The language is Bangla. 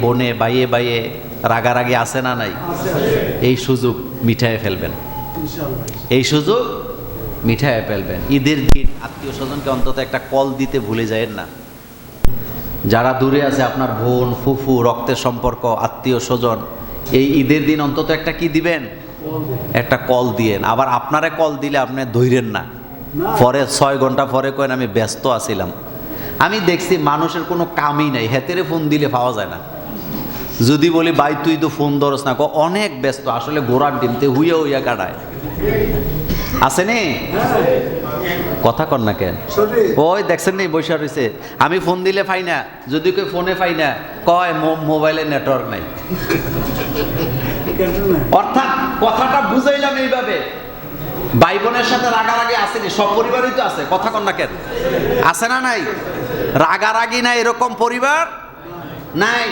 বনে, বাইয়ে বাইয়ে রাগারাগি আছে না নাই? এই সুযোগ মিটায়ে ফেলবেন, এই সুযোগ মিটায়ে ফেলবেন। ঈদের দিন আত্মীয় স্বজনকে অন্তত একটা কল দিতে ভুলে যায়েন না। যারা দূরে আছে, আপনার বোন, ফুফু, রক্তের সম্পর্ক, আত্মীয় স্বজন, এই ঈদের দিন অন্তত একটা কি দিবেন? একটা কল দিয়েন। আবার আপনারে কল দিলে আপনি ধৈরেন না, পরে 6 ঘন্টা পরে কয়েন আমি ব্যস্ত আছিলাম। আমি দেখছি মানুষের কোনো কামই নাই, হেতেরে ফোন দিলে পাওয়া যায় না। যদি বলি ভাই তুই তো ফোন ধরস না, অনেক ব্যস্ত, আসলে গোড়ার ডিমতে হুইয়া হুইয়া কাটায়। আছে নি কথা কর না কেন? ওই দেখছেন নি বৈশা রয়েছে, আমি ফোন দিলে পাই না, যদি কেউ ফোনে পাই না কয় মোবাইলে নেটওয়ার্ক নাই। অর্থাৎ কথাটা বুঝাইলাম এইভাবে, ভাই বোনের সাথে রাগারাগি আসেনি, সব পরিবারই তো আছে, কথা কন না কেন? আছে না নাই? রাগারাগি নাই এরকম পরিবার নাই।